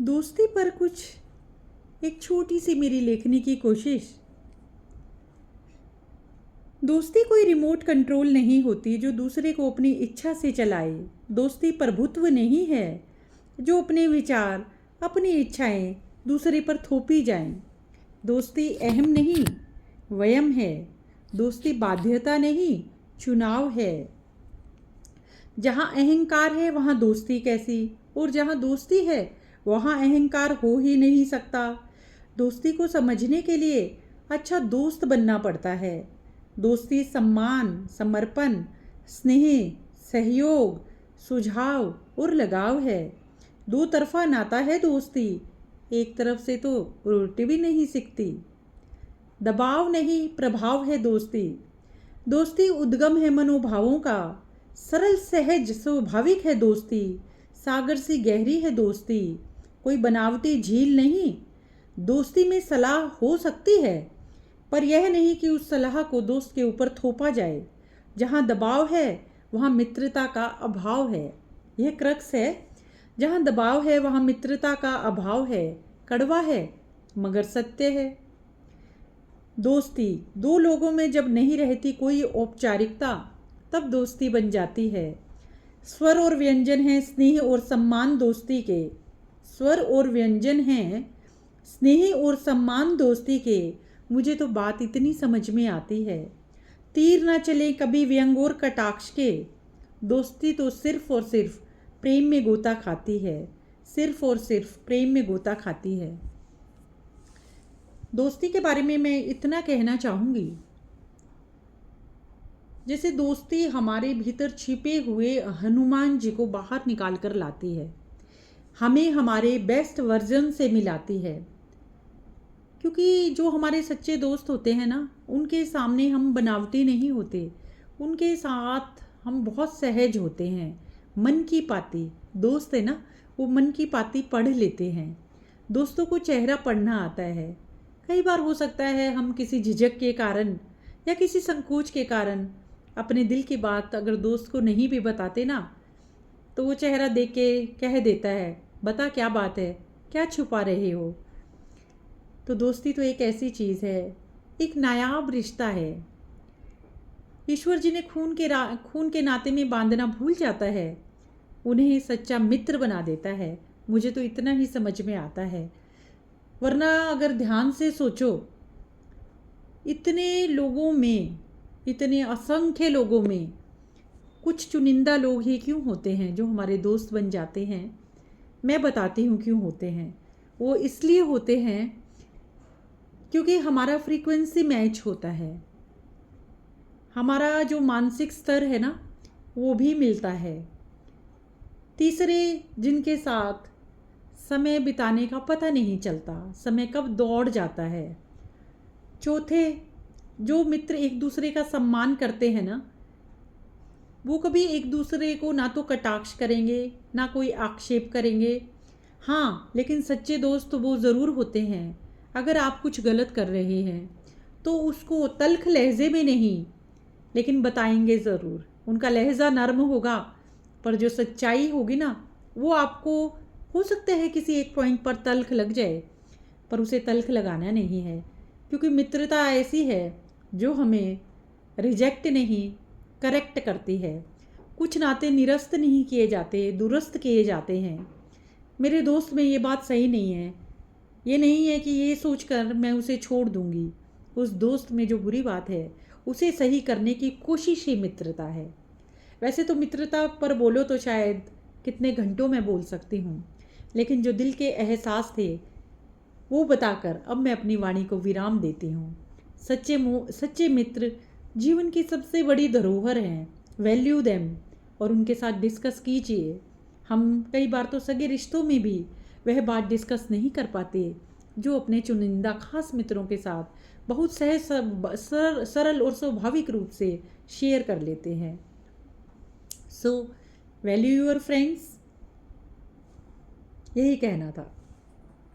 दोस्ती पर कुछ एक छोटी सी मेरी लेखनी की कोशिश। दोस्ती कोई रिमोट कंट्रोल नहीं होती जो दूसरे को अपनी इच्छा से चलाए। दोस्ती प्रभुत्व नहीं है जो अपने विचार, अपनी इच्छाएं दूसरे पर थोपी जाएं। दोस्ती अहम नहीं, वयम है। दोस्ती बाध्यता नहीं, चुनाव है। जहाँ अहंकार है वहाँ दोस्ती कैसी, और जहाँ दोस्ती है वहाँ अहंकार हो ही नहीं सकता। दोस्ती को समझने के लिए अच्छा दोस्त बनना पड़ता है। दोस्ती सम्मान, समर्पण, स्नेह, सहयोग, सुझाव और लगाव है। दो तरफा नाता है दोस्ती, एक तरफ से तो रोटी भी नहीं सिकती। दबाव नहीं, प्रभाव है दोस्ती। दोस्ती उद्गम है मनोभावों का, सरल सहज स्वाभाविक है दोस्ती। सागर सी गहरी है दोस्ती, कोई बनावटी झील नहीं। दोस्ती में सलाह हो सकती है, पर यह नहीं कि उस सलाह को दोस्त के ऊपर थोपा जाए। जहाँ दबाव है वहाँ मित्रता का अभाव है। यह क्रक्स है। जहाँ दबाव है वहाँ मित्रता का अभाव है। कड़वा है मगर सत्य है। दोस्ती दो लोगों में जब नहीं रहती कोई औपचारिकता, तब दोस्ती बन जाती है। स्वर और व्यंजन हैं स्नेह और सम्मान दोस्ती के। स्वर और व्यंजन हैं स्नेह और सम्मान दोस्ती के। मुझे तो बात इतनी समझ में आती है। तीर ना चले कभी व्यंग और कटाक्ष के। दोस्ती तो सिर्फ और सिर्फ प्रेम में गोता खाती है। सिर्फ और सिर्फ प्रेम में गोता खाती है। दोस्ती के बारे में मैं इतना कहना चाहूँगी, जैसे दोस्ती हमारे भीतर छिपे हुए हनुमान जी को बाहर निकाल कर लाती है, हमें हमारे बेस्ट वर्जन से मिलाती है। क्योंकि जो हमारे सच्चे दोस्त होते हैं ना, उनके सामने हम बनावटी नहीं होते। उनके साथ हम बहुत सहज होते हैं। मन की पाती दोस्त है ना, वो मन की पाती पढ़ लेते हैं। दोस्तों को चेहरा पढ़ना आता है। कई बार हो सकता है हम किसी झिझक के कारण या किसी संकोच के कारण अपने दिल की बात अगर दोस्त को नहीं भी बताते ना, तो वो चेहरा देख के कह देता है, बता क्या बात है, क्या छुपा रहे हो। तो दोस्ती तो एक ऐसी चीज़ है, एक नायाब रिश्ता है। ईश्वर जी ने खून के नाते में बांधना भूल जाता है, उन्हें सच्चा मित्र बना देता है। मुझे तो इतना ही समझ में आता है। वरना अगर ध्यान से सोचो, इतने लोगों में, इतने असंख्य लोगों में कुछ चुनिंदा लोग ही क्यों होते हैं जो हमारे दोस्त बन जाते हैं। मैं बताती हूँ क्यों होते हैं। वो इसलिए होते हैं क्योंकि हमारा फ्रीक्वेंसी मैच होता है। हमारा जो मानसिक स्तर है ना, वो भी मिलता है। तीसरे जिनके साथ समय बिताने का पता नहीं चलता, समय कब दौड़ जाता है। चौथे जो मित्र एक दूसरे का सम्मान करते हैं ना, वो कभी एक दूसरे को ना तो कटाक्ष करेंगे ना कोई आक्षेप करेंगे। हाँ, लेकिन सच्चे दोस्त तो वो ज़रूर होते हैं। अगर आप कुछ गलत कर रहे हैं तो उसको तल्ख लहजे में नहीं, लेकिन बताएंगे ज़रूर। उनका लहजा नर्म होगा, पर जो सच्चाई होगी ना, वो आपको हो सकता है किसी एक पॉइंट पर तल्ख लग जाए, पर उसे तल्ख लगाना नहीं है। क्योंकि मित्रता ऐसी है जो हमें रिजेक्ट नहीं, करेक्ट करती है। कुछ नाते निरस्त नहीं किए जाते, दुरुस्त किए जाते हैं। मेरे दोस्त में ये बात सही नहीं है। ये नहीं है कि ये सोचकर मैं उसे छोड़ दूंगी। उस दोस्त में जो बुरी बात है उसे सही करने की कोशिश ही मित्रता है। वैसे तो मित्रता पर बोलो तो शायद कितने घंटों में बोल सकती हूँ, लेकिन जो दिल के एहसास थे वो बताकर अब मैं अपनी वाणी को विराम देती हूँ। सच्चे मित्र जीवन की सबसे बड़ी धरोहर हैं। वैल्यू देम और उनके साथ डिस्कस कीजिए। हम कई बार तो सगे रिश्तों में भी वह बात डिस्कस नहीं कर पाते जो अपने चुनिंदा खास मित्रों के साथ बहुत सरल और स्वाभाविक रूप से शेयर कर लेते हैं। सो वैल्यू योर फ्रेंड्स, यही कहना था।